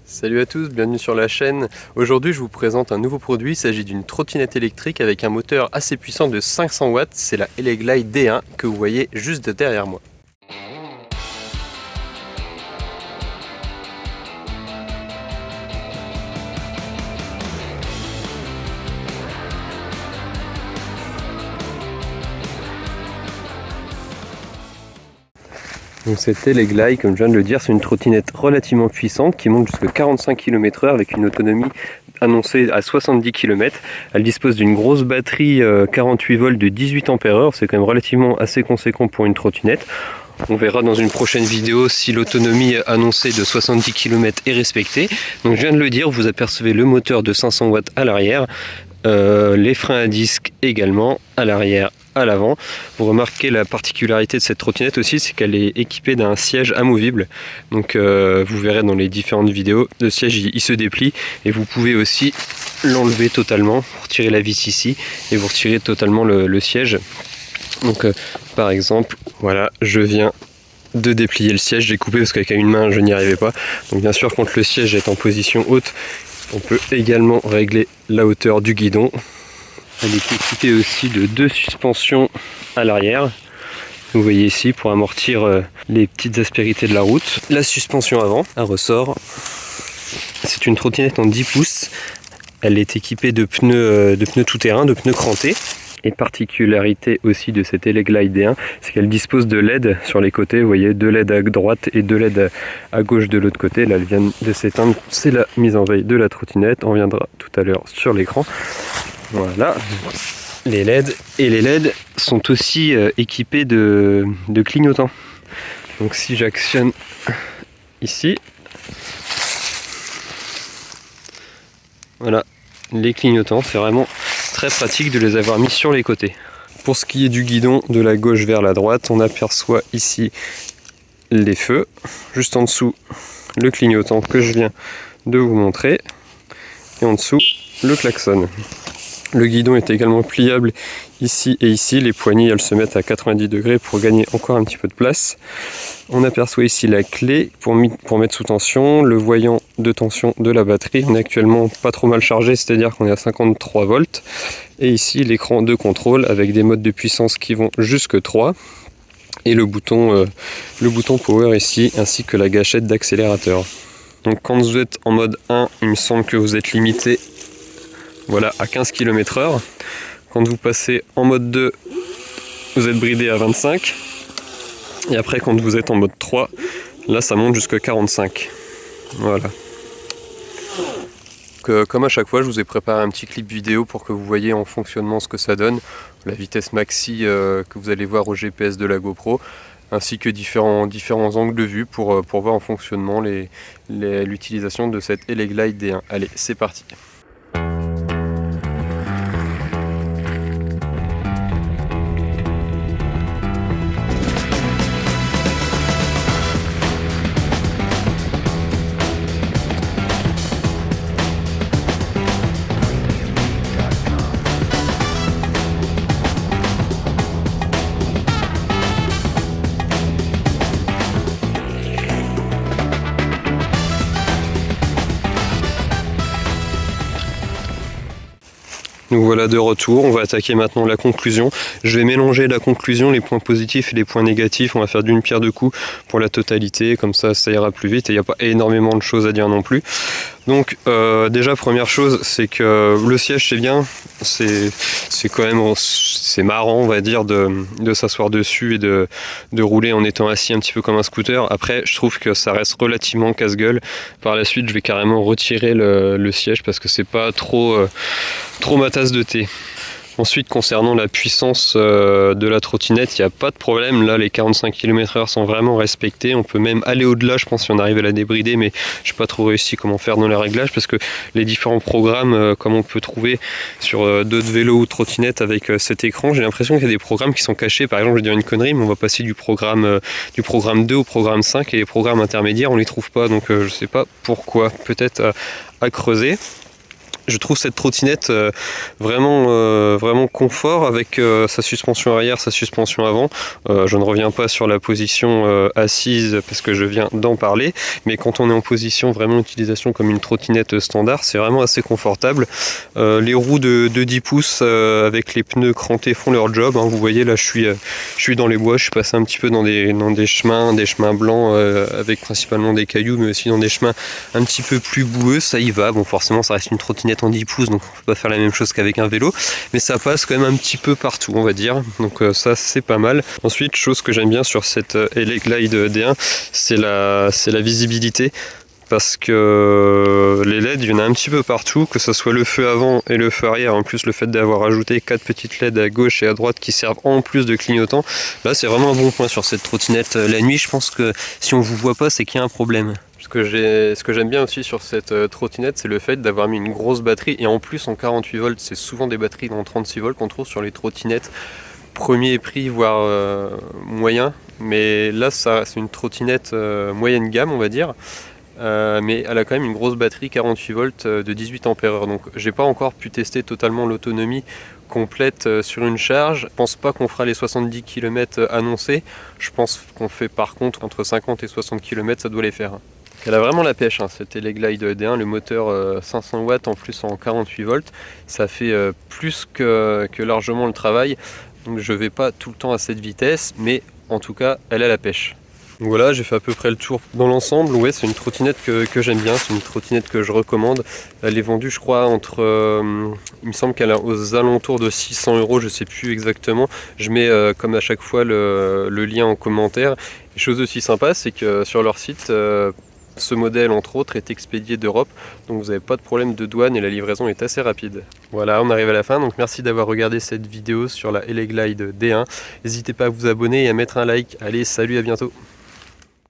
Salut à tous, bienvenue sur la chaîne. Aujourd'hui je vous présente un nouveau produit, il s'agit d'une trottinette électrique avec un moteur assez puissant de 500 watts, c'est la Eleglide D1 que vous voyez juste derrière moi. Donc cette Eleglide, comme je viens de le dire, c'est une trottinette relativement puissante qui monte jusqu'à 45 km/h avec une autonomie annoncée à 70 km. Elle dispose d'une grosse batterie 48 volts de 18 ampères-heure, c'est quand même relativement assez conséquent pour une trottinette. On verra dans une prochaine vidéo si l'autonomie annoncée de 70 km est respectée. Donc je viens de le dire, vous apercevez le moteur de 500 watts à l'arrière, les freins à disque également à l'arrière, à l'avant. Vous remarquez la particularité de cette trottinette aussi, c'est qu'elle est équipée d'un siège amovible. Donc vous verrez dans les différentes vidéos, le siège il se déplie et vous pouvez aussi l'enlever totalement, vous retirez la vis ici et vous retirez totalement le siège. Donc par exemple, voilà, je viens de déplier le siège, j'ai coupé parce qu'avec une main je n'y arrivais pas. Donc bien sûr, quand le siège est en position haute, on peut également régler la hauteur du guidon. Elle est équipée aussi de deux suspensions à l'arrière. Vous voyez ici pour amortir les petites aspérités de la route. La suspension avant, un ressort. C'est une trottinette en 10 pouces. Elle est équipée de pneus tout-terrain, de pneus crantés. Et particularité aussi de cette Eleglide D1, c'est qu'elle dispose de LED sur les côtés. Vous voyez, deux LED à droite et deux LED à gauche de l'autre côté. Là, elle vient de s'éteindre. C'est la mise en veille de la trottinette. On reviendra tout à l'heure sur l'écran. Voilà. Les LED. Et les LED sont aussi équipés de clignotants. Donc si j'actionne ici, voilà, les clignotants, c'est vraiment très pratique de les avoir mis sur les côtés. Pour ce qui est du guidon, de la gauche vers la droite, on aperçoit ici les feux. Juste en dessous, le clignotant que je viens de vous montrer. Et en dessous, le klaxon. Le guidon est également pliable ici et ici. Les poignées, elles se mettent à 90 degrés pour gagner encore un petit peu de place. On aperçoit ici la clé pour mettre sous tension, le voyant de tension de la batterie. On est actuellement pas trop mal chargé, c'est-à-dire qu'on est à 53 volts. Et ici, l'écran de contrôle avec des modes de puissance qui vont jusque 3. Et le bouton power ici, ainsi que la gâchette d'accélérateur. Donc quand vous êtes en mode 1, il me semble que vous êtes limité, voilà, à 15 km/h. Quand vous passez en mode 2, vous êtes bridé à 25. Et après, quand vous êtes en mode 3, là, ça monte jusqu'à 45. Voilà. Donc, comme à chaque fois, je vous ai préparé un petit clip vidéo pour que vous voyez en fonctionnement ce que ça donne. La vitesse maxi que vous allez voir au GPS de la GoPro, ainsi que différents angles de vue pour voir en fonctionnement l'utilisation de cette Eleglide D1. Allez, c'est parti. Nous voilà de retour, on va attaquer maintenant la conclusion. Je vais mélanger la conclusion, les points positifs et les points négatifs. On va faire d'une pierre deux coups pour la totalité, comme ça ira plus vite et il n'y a pas énormément de choses à dire non plus. Donc déjà première chose, c'est que le siège c'est bien, c'est quand même c'est marrant on va dire de s'asseoir dessus et de rouler en étant assis un petit peu comme un scooter. Après je trouve que ça reste relativement casse-gueule. Par la suite je vais carrément retirer le siège parce que c'est pas trop ma tasse de thé. Ensuite, concernant la puissance de la trottinette, il n'y a pas de problème. Là, les 45 km/h sont vraiment respectés. On peut même aller au-delà, je pense, si on arrive à la débrider, mais je n'ai pas trop réussi comment faire dans les réglages parce que les différents programmes, comme on peut trouver sur d'autres vélos ou trottinettes avec cet écran, j'ai l'impression qu'il y a des programmes qui sont cachés. Par exemple, je vais dire une connerie, mais on va passer du programme 2 au programme 5 et les programmes intermédiaires, on ne les trouve pas. Donc, je ne sais pas pourquoi. Peut-être à creuser. Je trouve cette trottinette vraiment confort avec sa suspension arrière, sa suspension avant. Je ne reviens pas sur la position assise parce que je viens d'en parler, mais quand on est en position vraiment utilisation comme une trottinette standard, c'est vraiment assez confortable. Les roues de 10 pouces avec les pneus crantés font leur job, hein. Vous voyez là, je suis dans les bois, je suis passé un petit peu dans des chemins blancs avec principalement des cailloux, mais aussi dans des chemins un petit peu plus boueux. Ça y va. Bon, forcément, ça reste une trottinette en 10 pouces, donc on peut pas faire la même chose qu'avec un vélo, mais ça passe quand même un petit peu partout, on va dire. Donc ça, c'est pas mal. Ensuite, chose que j'aime bien sur cette Eleglide D1, c'est la visibilité. Parce que les LED, il y en a un petit peu partout, que ce soit le feu avant et le feu arrière. En plus, le fait d'avoir ajouté 4 petites LED à gauche et à droite qui servent en plus de clignotants, là c'est vraiment un bon point sur cette trottinette. La nuit, je pense que si on vous voit pas, c'est qu'il y a un problème. Ce que j'aime bien aussi sur cette trottinette, c'est le fait d'avoir mis une grosse batterie, et en plus en 48 volts. C'est souvent des batteries dans 36 volts qu'on trouve sur les trottinettes premier prix, voire moyen, mais là ça c'est une trottinette moyenne gamme, on va dire. Mais elle a quand même une grosse batterie 48 volts de 18 ampères, donc j'ai pas encore pu tester totalement l'autonomie complète sur une charge. Je pense pas qu'on fera les 70 km annoncés, je pense qu'on fait par contre entre 50 et 60 km, ça doit les faire. Elle a vraiment la pêche, hein, cette Eleglide D1, le moteur 500 watts en plus en 48 volts, ça fait plus que largement le travail, donc je vais pas tout le temps à cette vitesse, mais en tout cas elle a la pêche. Donc voilà, j'ai fait à peu près le tour dans l'ensemble. Ouais, c'est une trottinette que j'aime bien, c'est une trottinette que je recommande. Elle est vendue, je crois, il me semble qu'elle est aux alentours de 600 €, je sais plus exactement. Je mets comme à chaque fois le lien en commentaire. Et chose aussi sympa, c'est que sur leur site, ce modèle, entre autres, est expédié d'Europe, donc vous n'avez pas de problème de douane et la livraison est assez rapide. Voilà, on arrive à la fin, donc merci d'avoir regardé cette vidéo sur la Eleglide D1. N'hésitez pas à vous abonner et à mettre un like. Allez, salut, à bientôt.